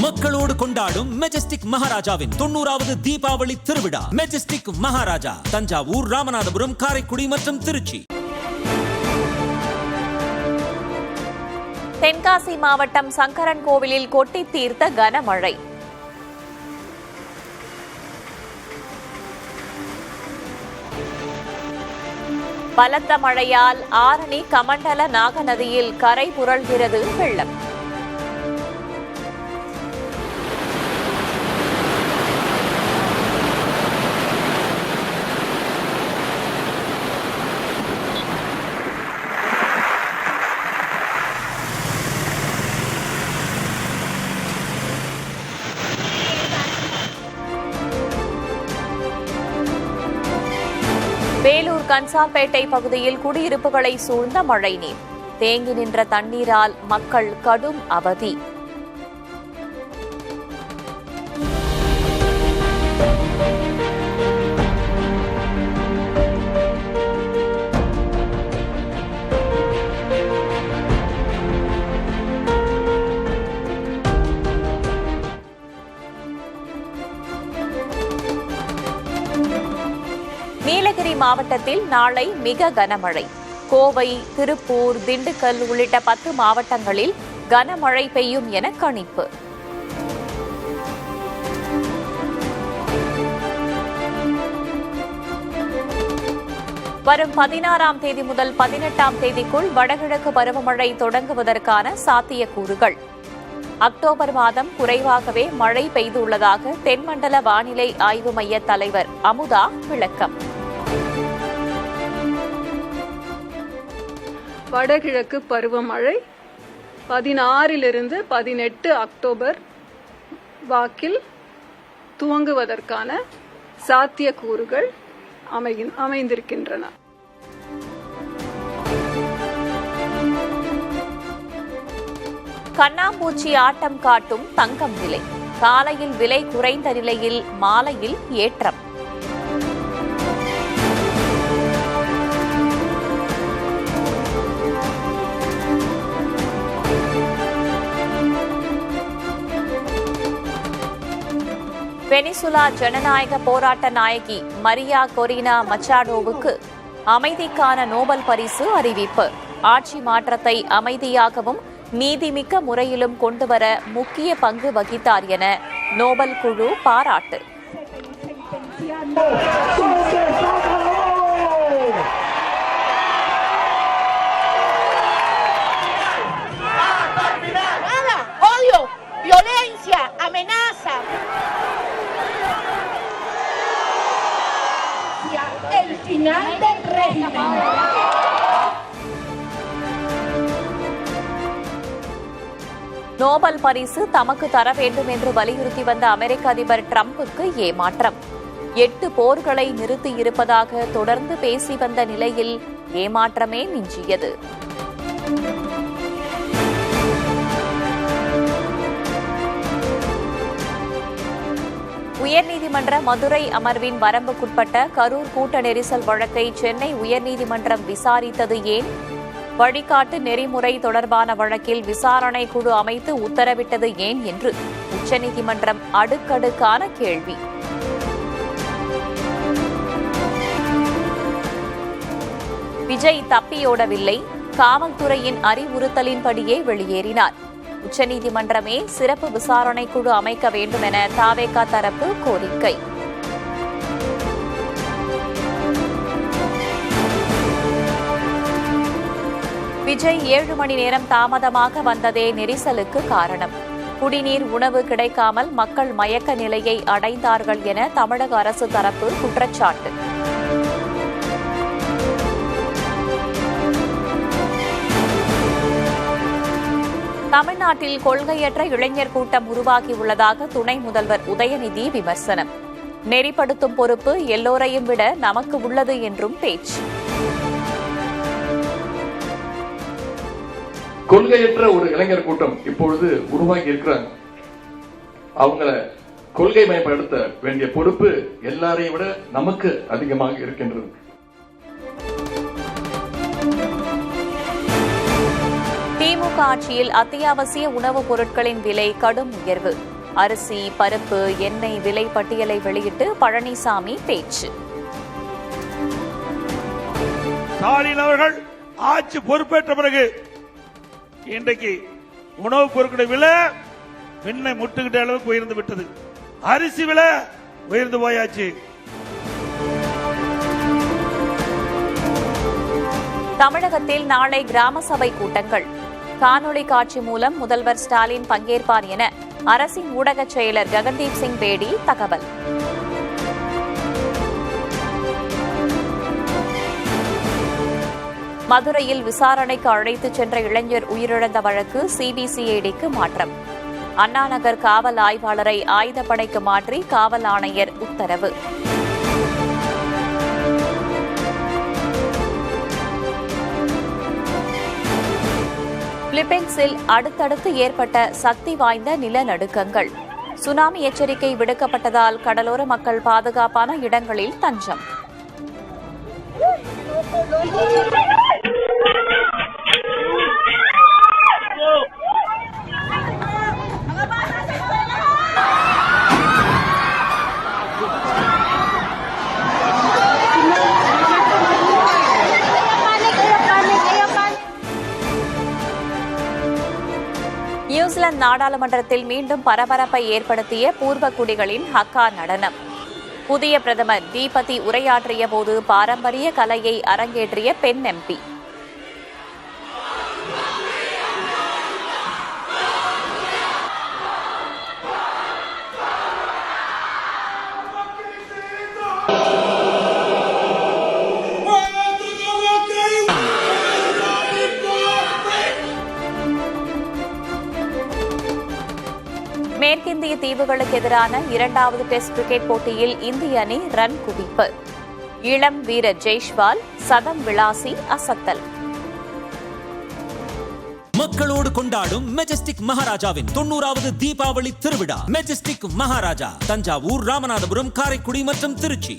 மக்களோடு கொண்டாடும் மெஜஸ்டிக் மகாராஜாவின் 90வது தீபாவளி திருவிழா. மெஜஸ்டிக் மகாராஜா தஞ்சாவூர், ராமநாதபுரம், காரைக்குடி மற்றும் திருச்சி. தென்காசி மாவட்டம் சங்கரன் கோவிலில் கொட்டி தீர்த்த கனமழை. பலத்த மழையால் ஆரணி கமண்டல நாகநதியில் கரை புரள்கிறது வெள்ளம். வேலூர் கன்சால்பேட்டை பகுதியில் குடியிருப்புகளை சூழ்ந்த மழைநீர். தேங்கி நின்ற தண்ணீரால் மக்கள் கடும் அவதி. நீலகிரி மாவட்டத்தில் நாளை மிக கனமழை. கோவை, திருப்பூர், திண்டுக்கல் உள்ளிட்ட 10 மாவட்டங்களில் கனமழை பெய்யும் என கணிப்பு. வரும் 16ஆம் தேதி முதல் 18ஆம் தேதிக்குள் வடகிழக்கு பருவமழை தொடங்குவதற்கான சாத்தியக்கூறுகள். அக்டோபர் மாதம் குறைவாகவே மழை பெய்துள்ளதாக தென்மண்டல வானிலை ஆய்வு மைய தலைவர் அமுதா விளக்கம். வடகிழக்கு பருவமழை 16 to 18 அக்டோபர் வாக்கில் துவங்குவதற்கான சாத்தியக்கூறுகள் அமைந்திருக்கின்றன. கண்ணாம்பூச்சி ஆட்டம் காட்டும் தங்கம் விலை. காலையில் விலை குறைந்த நிலையில் மாலையில் ஏற்றம். வெனிசுலா ஜனநாயக போராட்ட நாயகி மரியா கொரினா மச்சாடோவுக்கு அமைதிக்கான நோபல் பரிசு அறிவிப்பு. ஆட்சி மாற்றத்தை அமைதியாகவும் நீதிமிக்க முறையிலும் கொண்டுவர முக்கிய பங்கு வகித்தார் என நோபல் குழு பாராட்டு. நோபல் பரிசு தமக்கு தர வேண்டும் என்று வலியுறுத்தி வந்த அமெரிக்க அதிபர் டிரம்புக்கு ஏமாற்றம். 8 போர்களை நிறுத்தியிருப்பதாக தொடர்ந்து பேசி வந்த நிலையில் ஏமாற்றமே மிஞ்சியது. உயர்நீதிமன்ற மதுரை அமர்வின் வரம்புக்குட்பட்ட கரூர் கூட்ட நெரிசல் வழக்கை சென்னை உயர்நீதிமன்றம் விசாரித்தது ஏன்? வழிகாட்டு நெறிமுறை தொடர்பான வழக்கில் விசாரணை குழு அமைத்து உத்தரவிட்டது ஏன் என்று உச்சநீதிமன்றம் அடுக்கடுக்கான கேள்வி. விஜய் தப்பியோடவில்லை, காவல்துறையின் அறிவுறுத்தலின்படியே வெளியேறினார். உச்சநீதிமன்றமே சிறப்பு விசாரணை குழு அமைக்க வேண்டும் என தாவேகா தரப்பு கோரிக்கை. விஜய் 7 மணி நேரம் தாமதமாக வந்ததே நெரிசலுக்கு காரணம். குடிநீர், உணவு கிடைக்காமல் மக்கள் மயக்க நிலையை அடைந்தார்கள் என தமிழக அரசு தரப்பு குற்றச்சாட்டு. தமிழ்நாட்டில் கொள்கையற்ற இளைஞர் கூட்டம் உருவாகியுள்ளதாக துணை முதல்வர் உதயநிதி விமர்சனம். நெறிப்படுத்தும் பொறுப்பு எல்லோரையும் விட நமக்கு உள்ளது என்றும் பேச்சு. கொள்கையற்ற ஒரு இளைஞர் கூட்டம் இப்பொழுது உருவாகி இருக்கிறாங்க. அவங்கள கொள்கை மயப்படுத்த வேண்டிய பொறுப்பு எல்லாரையும் விட நமக்கு அதிகமாக இருக்கின்றது. திமுக ஆட்சியில் அத்தியாவசிய உணவுப் பொருட்களின் விலை கடும் உயர்வு. அரிசி, பருப்பு, எண்ணெய் விலை பட்டியலை வெளியிட்டு பழனிசாமி பேச்சு. ஸ்டாலின் அவர்கள் ஆட்சி பொறுப்பேற்ற பிறகு இன்றைக்கு உணவுப் பொருட்களுடைய விலை விண்ணை முட்டுகிட்ட அளவுக்கு உயர்ந்து விட்டது. அரிசி விலை உயர்ந்து போயாச்சு. தமிழகத்தில் நாளை கிராம சபை கூட்டங்கள். காணொலி காட்சி மூலம் முதல்வர் ஸ்டாலின் பங்கேற்பார் என அரசின் ஊடக செயலர் ககன்தீப் சிங் பேடி தகவல். மதுரையில் விசாரணைக்கு அழைத்துச் சென்ற இளைஞர் உயிரிழந்த வழக்கு சிபிசிஐடிக்கு மாற்றம். அண்ணாநகர் காவல் ஆய்வாளரை ஆயுதப்படைக்கு மாற்றி காவல் ஆணையர் உத்தரவு. பிலிப்பைன்ஸில் அடுத்தடுத்து ஏற்பட்ட சக்தி வாய்ந்த நிலநடுக்கங்கள். சுனாமி எச்சரிக்கை விடுக்கப்பட்டதால் கடலோர மக்கள் பாதுகாப்பான இடங்களில் தஞ்சம். நியூசிலாந்து நாடாளுமன்றத்தில் மீண்டும் பரபரப்பை ஏற்படுத்திய பூர்வகுடிகளின் ஹக்கா நடனம். புதிய பிரதமர் தீபதி உரையாற்றிய போது பாரம்பரிய கலையை அரங்கேற்றிய பெண் எம்பி. மேற்கிந்திய தீவுகளுக்கு எதிரான 2வது டெஸ்ட் கிரிக்கெட் போட்டியில் இந்திய அணி ரன் குவிப்பு. இளம் வீரர் ஜெய்ஷ்வால் சதம் விளாசி அசத்தல். மக்களோடு கொண்டாடும் மெஜஸ்டிக் மகாராஜாவின் 90வது தீபாவளி திருவிழா. மெஜஸ்டிக் மகாராஜா தஞ்சாவூர், ராமநாதபுரம், காரைக்குடி மற்றும் திருச்சி.